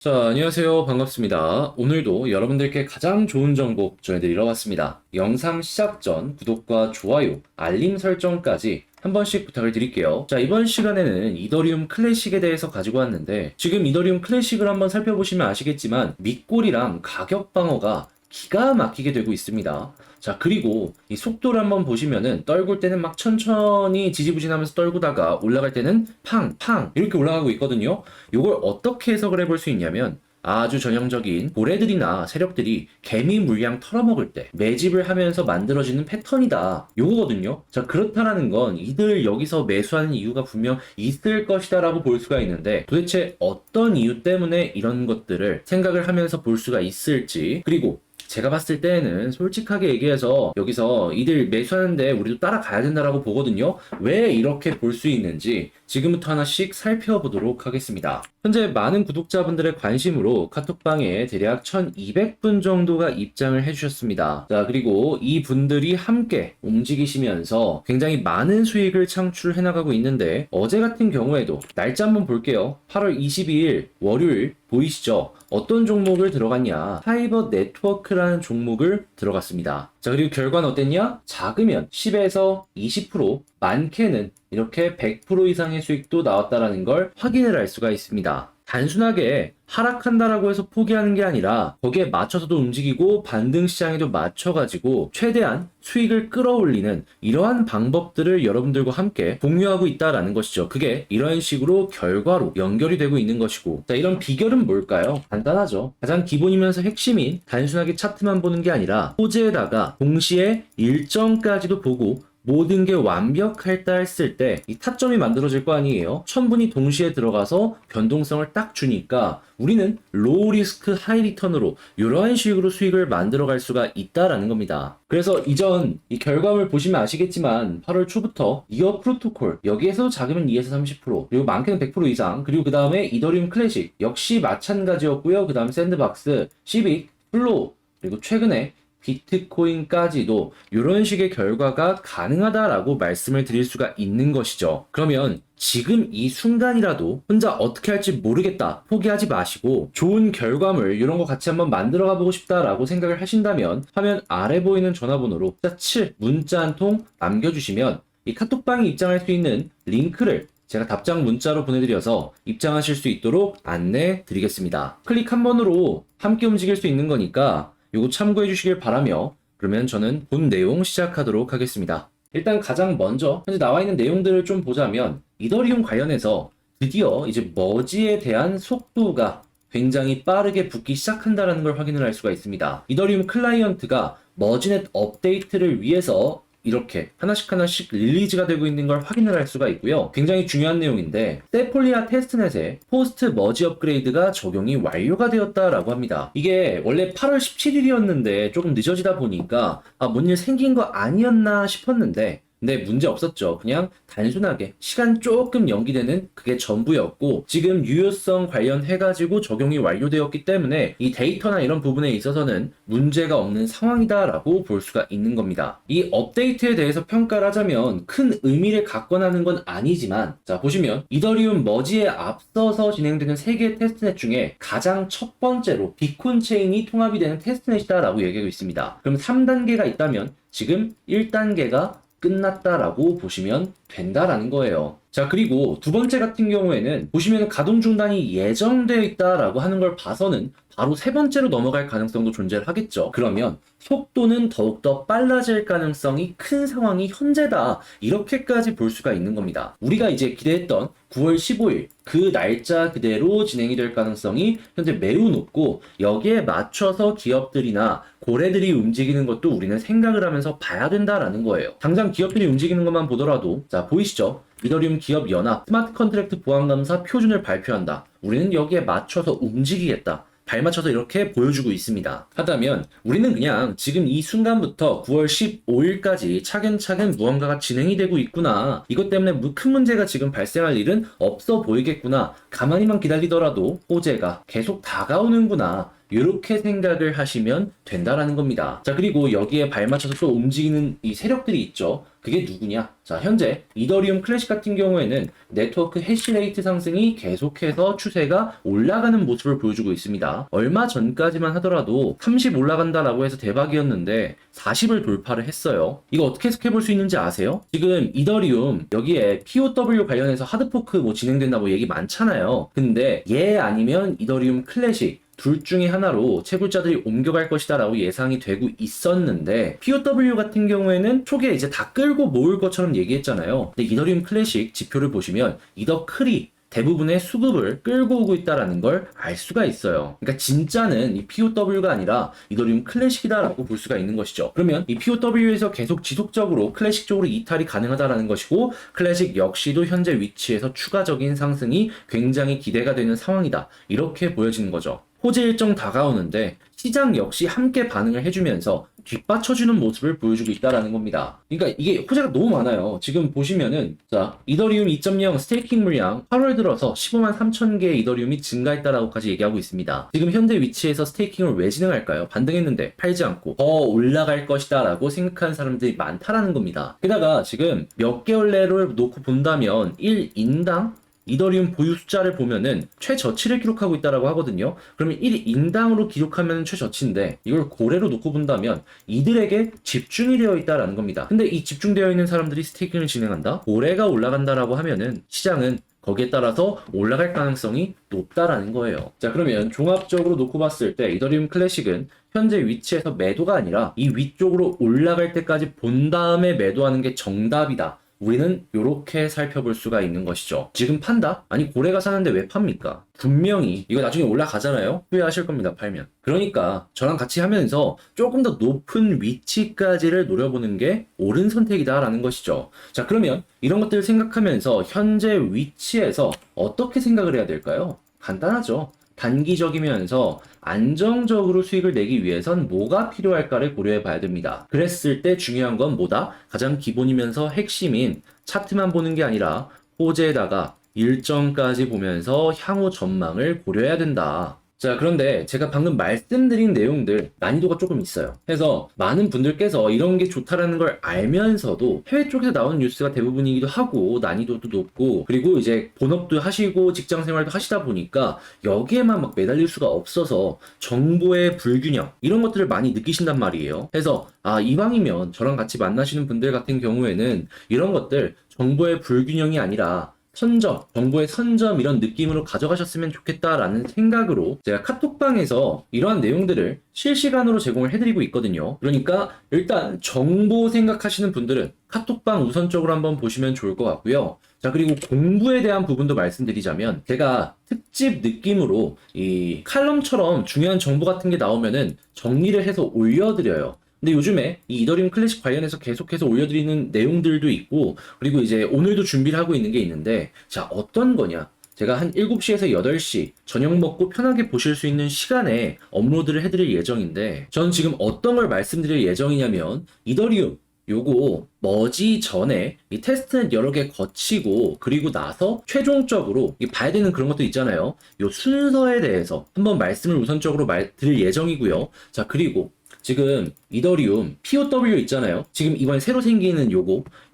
자, 안녕하세요. 반갑습니다. 오늘도 여러분들께 가장 좋은 정보 전해드리러 왔습니다. 영상 시작 전 구독과 좋아요, 알림 설정까지 한 번씩 부탁을 드릴게요. 자, 이번 시간에는 이더리움 클래식에 대해서 가지고 왔는데, 지금 이더리움 클래식을 한번 살펴보시면 아시겠지만 밑골이랑 가격 방어가 기가 막히게 되고 있습니다. 자, 그리고 이 속도를 한번 보시면은 떨굴 때는 막 천천히 지지부진하면서 떨구다가 올라갈 때는 팡팡 이렇게 올라가고 있거든요. 이걸 어떻게 해석을 해볼 수 있냐면, 아주 전형적인 고래들이나 세력들이 개미 물량 털어먹을 때 매집을 하면서 만들어지는 패턴이다, 요거거든요. 자, 그렇다라는 건 이들 여기서 매수하는 이유가 분명 있을 것이다 라고 볼 수가 있는데, 도대체 어떤 이유 때문에 이런 것들을 생각을 하면서 볼 수가 있을지, 그리고 제가 봤을 때는 솔직하게 얘기해서 여기서 이들 매수하는데 우리도 따라가야 된다라고 보거든요. 왜 이렇게 볼 수 있는지 지금부터 하나씩 살펴보도록 하겠습니다. 현재 많은 구독자분들의 관심으로 카톡방에 대략 1200분 정도가 입장을 해주셨습니다. 자, 그리고 이 분들이 함께 움직이시면서 굉장히 많은 수익을 창출해 나가고 있는데, 어제 같은 경우에도 날짜 한번 볼게요. 8월 22일 월요일 보이시죠? 어떤 종목을 들어갔냐? 파이버 네트워크라는 종목을 들어갔습니다. 자, 그리고 결과는 어땠냐? 작으면 10에서 20%, 많게는 이렇게 100% 이상의 수익도 나왔다라는 걸 확인을 할 수가 있습니다. 단순하게 하락한다라고 해서 포기하는 게 아니라 거기에 맞춰서도 움직이고 반등 시장에도 맞춰가지고 최대한 수익을 끌어올리는 이러한 방법들을 여러분들과 함께 공유하고 있다라는 것이죠. 그게 이런 식으로 결과로 연결이 되고 있는 것이고, 자, 이런 비결은 뭘까요? 간단하죠. 가장 기본이면서 핵심인 단순하게 차트만 보는 게 아니라 호재에다가 동시에 일정까지도 보고 모든 게 완벽했다 했을 때 이 타점이 만들어질 거 아니에요. 천분이 동시에 들어가서 변동성을 딱 주니까 우리는 로우 리스크 하이 리턴으로 이러한 식으로 수익을 만들어 갈 수가 있다라는 겁니다. 그래서 이전 이 결과물 보시면 아시겠지만 8월 초부터 이어 프로토콜, 여기에서 작으면 2에서 30%, 그리고 많게는 100% 이상, 그리고 그 다음에 이더리움 클래식 역시 마찬가지였고요. 그 다음에 샌드박스, 시빅, 플로우, 그리고 최근에 비트코인까지도 이런 식의 결과가 가능하다라고 말씀을 드릴 수가 있는 것이죠. 그러면 지금 이 순간이라도 혼자 어떻게 할지 모르겠다, 포기하지 마시고 좋은 결과물 이런 거 같이 한번 만들어 가보고 싶다라고 생각을 하신다면 화면 아래 보이는 전화번호로 숫자 7 문자 한 통 남겨주시면 이 카톡방에 입장할 수 있는 링크를 제가 답장 문자로 보내드려서 입장하실 수 있도록 안내 드리겠습니다. 클릭 한 번으로 함께 움직일 수 있는 거니까 요거 참고해 주시길 바라며, 그러면 저는 본 내용 시작하도록 하겠습니다. 일단 가장 먼저 현재 나와 있는 내용들을 좀 보자면, 이더리움 관련해서 드디어 이제 머지에 대한 속도가 굉장히 빠르게 붙기 시작한다는 걸 확인을 할 수가 있습니다. 이더리움 클라이언트가 머지넷 업데이트를 위해서 이렇게 하나씩 릴리즈가 되고 있는 걸 확인을 할 수가 있고요. 굉장히 중요한 내용인데, 세폴리아 테스트넷에 포스트 머지 업그레이드가 적용이 완료가 되었다라고 합니다. 이게 원래 8월 17일이었는데 조금 늦어지다 보니까 뭔 일 생긴 거 아니었나 싶었는데, 네, 문제 없었죠. 그냥 단순하게 시간 조금 연기되는 그게 전부였고, 지금 유효성 관련해가지고 적용이 완료되었기 때문에 이 데이터나 이런 부분에 있어서는 문제가 없는 상황이다라고 볼 수가 있는 겁니다. 이 업데이트에 대해서 평가를 하자면 큰 의미를 갖고 나는 건 아니지만, 자, 보시면 이더리움 머지에 앞서서 진행되는 3개의 테스트넷 중에 가장 첫 번째로 비콘 체인이 통합이 되는 테스트넷이다라고 얘기하고 있습니다. 그럼 3단계가 있다면 지금 1단계가 끝났다라고 보시면 된다라는 거예요. 자, 그리고 두 번째 같은 경우에는 보시면 가동 중단이 예정되어 있다라고 하는 걸 봐서는 바로 세 번째로 넘어갈 가능성도 존재를 하겠죠. 그러면 속도는 더욱더 빨라질 가능성이 큰 상황이 현재다, 이렇게까지 볼 수가 있는 겁니다. 우리가 이제 기대했던 9월 15일 그 날짜 그대로 진행이 될 가능성이 현재 매우 높고, 여기에 맞춰서 기업들이나 고래들이 움직이는 것도 우리는 생각을 하면서 봐야 된다라는 거예요. 당장 기업들이 움직이는 것만 보더라도, 자, 보이시죠? 이더리움 기업 연합 스마트 컨트랙트 보안 감사 표준을 발표한다. 우리는 여기에 맞춰서 움직이겠다, 발맞춰서 이렇게 보여주고 있습니다. 하다면 우리는 그냥 지금 이 순간부터 9월 15일까지 차근차근 무언가가 진행이 되고 있구나, 이것 때문에 큰 문제가 지금 발생할 일은 없어 보이겠구나, 가만히만 기다리더라도 호재가 계속 다가오는구나, 이렇게 생각을 하시면 된다라는 겁니다. 자, 그리고 여기에 발맞춰서 또 움직이는 이 세력들이 있죠. 그게 누구냐? 자, 현재 이더리움 클래식 같은 경우에는 네트워크 해시레이트 상승이 계속해서 추세가 올라가는 모습을 보여주고 있습니다. 얼마 전까지만 하더라도 30 올라간다라고 해서 대박이었는데 40을 돌파를 했어요. 이거 어떻게 해석해 볼 수 있는지 아세요? 지금 이더리움 여기에 POW 관련해서 하드포크 뭐 진행된다고 얘기 많잖아요. 근데 얘 아니면 이더리움 클래식 둘 중에 하나로 채굴자들이 옮겨갈 것이다 라고 예상이 되고 있었는데 POW 같은 경우에는 초기에 이제 다 끌고 모을 것처럼 얘기했잖아요. 근데 이더리움 클래식 지표를 보시면 이더 클이 대부분의 수급을 끌고 오고 있다는 걸 알 수가 있어요. 그러니까 진짜는 이 POW가 아니라 이더리움 클래식이다라고 볼 수가 있는 것이죠. 그러면 이 POW에서 계속 지속적으로 클래식 쪽으로 이탈이 가능하다라는 것이고 클래식 역시도 현재 위치에서 추가적인 상승이 굉장히 기대가 되는 상황이다. 이렇게 보여지는 거죠. 호재 일정 다가오는데 시장 역시 함께 반응을 해주면서 뒷받쳐주는 모습을 보여주고 있다는 겁니다. 그러니까 이게 호재가 너무 많아요. 지금 보시면은 자 이더리움 2.0 스테이킹 물량 8월 들어서 15만 3천 개의 이더리움이 증가했다라고까지 얘기하고 있습니다. 지금 현재 위치에서 스테이킹을 왜 진행할까요? 반등했는데 팔지 않고 더 올라갈 것이다 라고 생각하는 사람들이 많다라는 겁니다. 게다가 지금 몇 개월 내로 놓고 본다면 1인당 이더리움 보유 숫자를 보면은 최저치를 기록하고 있다라고 하거든요. 그러면 1인당으로 기록하면 최저치인데 이걸 고래로 놓고 본다면 이들에게 집중이 되어 있다라는 겁니다. 근데 이 집중되어 있는 사람들이 스테이킹을 진행한다? 고래가 올라간다라고 하면은 시장은 거기에 따라서 올라갈 가능성이 높다라는 거예요. 자, 그러면 종합적으로 놓고 봤을 때 이더리움 클래식은 현재 위치에서 매도가 아니라 이 위쪽으로 올라갈 때까지 본 다음에 매도하는 게 정답이다. 우리는 이렇게 살펴볼 수가 있는 것이죠. 지금 판다? 아니 고래가 사는데 왜 팝니까? 분명히 이거 나중에 올라가잖아요? 후회하실 겁니다, 팔면. 그러니까 저랑 같이 하면서 조금 더 높은 위치까지를 노려보는 게 옳은 선택이다라는 것이죠. 자, 그러면 이런 것들을 생각하면서 현재 위치에서 어떻게 생각을 해야 될까요? 간단하죠. 단기적이면서 안정적으로 수익을 내기 위해선 뭐가 필요할까를 고려해 봐야 됩니다. 그랬을 때 중요한 건 뭐다? 가장 기본이면서 핵심인 차트만 보는 게 아니라 호재에다가 일정까지 보면서 향후 전망을 고려해야 된다. 자, 그런데 제가 방금 말씀드린 내용들 난이도가 조금 있어요. 그래서 많은 분들께서 이런 게 좋다라는 걸 알면서도 해외 쪽에서 나오는 뉴스가 대부분이기도 하고 난이도도 높고 그리고 이제 본업도 하시고 직장 생활도 하시다 보니까 여기에만 막 매달릴 수가 없어서 정보의 불균형 이런 것들을 많이 느끼신단 말이에요. 그래서 이왕이면 저랑 같이 만나시는 분들 같은 경우에는 이런 것들 정보의 불균형이 아니라 선점, 정보의 선점 이런 느낌으로 가져가셨으면 좋겠다라는 생각으로 제가 카톡방에서 이러한 내용들을 실시간으로 제공을 해드리고 있거든요. 그러니까 일단 정보 생각하시는 분들은 카톡방 우선적으로 한번 보시면 좋을 것 같고요. 자, 그리고 공부에 대한 부분도 말씀드리자면 제가 특집 느낌으로 이 칼럼처럼 중요한 정보 같은 게 나오면은 정리를 해서 올려드려요. 근데 요즘에 이 이더리움 클래식 관련해서 계속해서 올려드리는 내용들도 있고 그리고 이제 오늘도 준비를 하고 있는 게 있는데 자, 어떤 거냐? 제가 한 7시에서 8시 저녁 먹고 편하게 보실 수 있는 시간에 업로드를 해드릴 예정인데 저는 지금 어떤 걸 말씀드릴 예정이냐면 이더리움 요거 머지 전에 이 테스트넷 여러 개 거치고 그리고 나서 최종적으로 봐야 되는 그런 것도 있잖아요. 요 순서에 대해서 한번 말씀을 우선적으로 드릴 예정이고요. 자, 그리고 지금 이더리움 POW 있잖아요. 지금 이번에 새로 생기는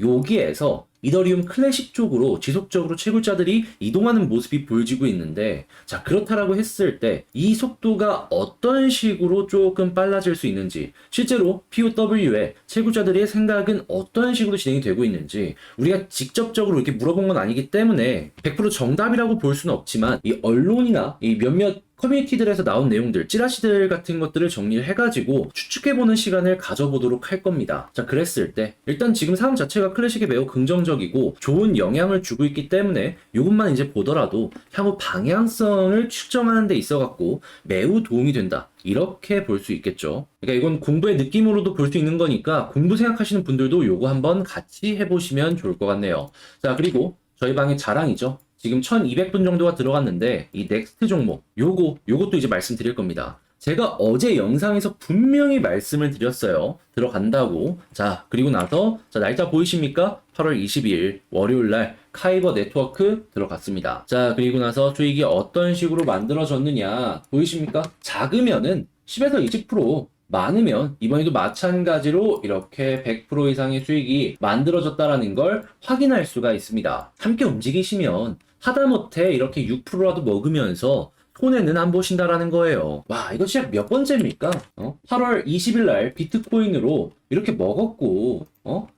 여기에서 이더리움 클래식 쪽으로 지속적으로 채굴자들이 이동하는 모습이 보여지고 있는데 자, 그렇다라고 했을 때 이 속도가 어떤 식으로 조금 빨라질 수 있는지 실제로 POW에 채굴자들의 생각은 어떤 식으로 진행이 되고 있는지 우리가 직접적으로 이렇게 물어본 건 아니기 때문에 100% 정답이라고 볼 수는 없지만 이 언론이나 이 몇몇 커뮤니티들에서 나온 내용들, 찌라시들 같은 것들을 정리를 해가지고 추측해보는 시간을 가져보도록 할 겁니다. 자, 그랬을 때 일단 지금 상황 자체가 클래식에 매우 긍정적이고 좋은 영향을 주고 있기 때문에 이것만 이제 보더라도 향후 방향성을 측정하는 데 있어갖고 매우 도움이 된다. 이렇게 볼 수 있겠죠. 그러니까 이건 공부의 느낌으로도 볼 수 있는 거니까 공부 생각하시는 분들도 요거 한번 같이 해보시면 좋을 것 같네요. 자, 그리고 저희 방의 자랑이죠. 지금 1200분 정도가 들어갔는데 이 넥스트 종목 요것도 이제 말씀드릴 겁니다. 제가 어제 영상에서 분명히 말씀을 드렸어요. 들어간다고. 자, 그리고 나서 자, 날짜 보이십니까? 8월 22일 월요일 날 카이버 네트워크 들어갔습니다. 자, 그리고 나서 수익이 어떤 식으로 만들어졌느냐 보이십니까? 작으면은 10에서 20%, 많으면 이번에도 마찬가지로 이렇게 100% 이상의 수익이 만들어졌다라는 걸 확인할 수가 있습니다. 함께 움직이시면 하다못해 이렇게 6%라도 먹으면서 손해는 안 보신다라는 거예요. 와, 이거 진짜 몇 번째입니까? 8월 20일 날 비트코인으로 이렇게 먹었고,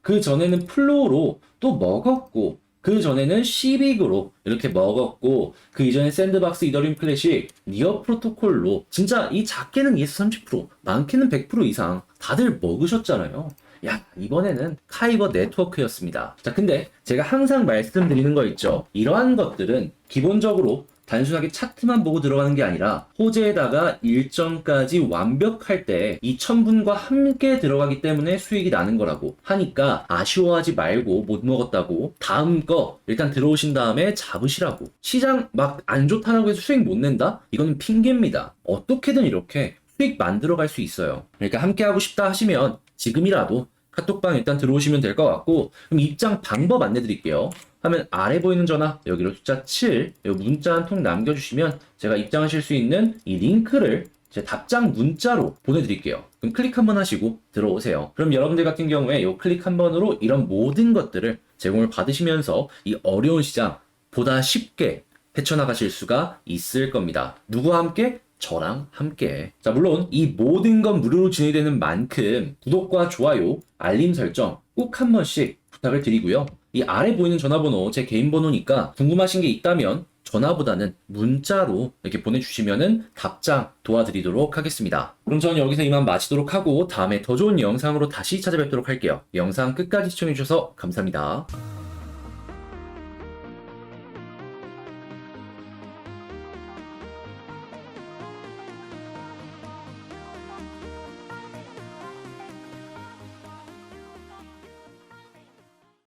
그 전에는 플로우로 또 먹었고, 그 전에는 시빅으로 이렇게 먹었고, 그 이전에 샌드박스 이더리움 클래식 니어 프로토콜로 진짜 이 작게는 2에서 30%, 많게는 100% 이상 다들 먹으셨잖아요. 야, 이번에는 카이버 네트워크였습니다. 자, 근데 제가 항상 말씀드리는 거 있죠. 이러한 것들은 기본적으로 단순하게 차트만 보고 들어가는 게 아니라 호재에다가 일정까지 완벽할 때 이 천분과 함께 들어가기 때문에 수익이 나는 거라고 하니까 아쉬워하지 말고 못 먹었다고 다음 거 일단 들어오신 다음에 잡으시라고. 시장 막 안 좋다라고 해서 수익 못 낸다? 이거는 핑계입니다. 어떻게든 이렇게 수익 만들어갈 수 있어요. 그러니까 함께 하고 싶다 하시면 지금이라도 카톡방 일단 들어오시면 될 것 같고, 그럼 입장 방법 안내 드릴게요. 화면 아래 보이는 전화 여기로 숫자 7 여기 문자 한 통 남겨주시면 제가 입장하실 수 있는 이 링크를 제 답장 문자로 보내드릴게요. 그럼 클릭 한번 하시고 들어오세요. 그럼 여러분들 같은 경우에 이 클릭 한 번으로 이런 모든 것들을 제공을 받으시면서 이 어려운 시장 보다 쉽게 헤쳐나가실 수가 있을 겁니다. 누구와 함께? 저랑 함께. 자, 물론 이 모든 건 무료로 진행되는 만큼 구독과 좋아요, 알림 설정 꼭 한 번씩 부탁을 드리고요. 이 아래 보이는 전화번호 제 개인 번호니까 궁금하신 게 있다면 전화보다는 문자로 이렇게 보내주시면은 답장 도와드리도록 하겠습니다. 그럼 저는 여기서 이만 마치도록 하고 다음에 더 좋은 영상으로 다시 찾아뵙도록 할게요. 영상 끝까지 시청해주셔서 감사합니다.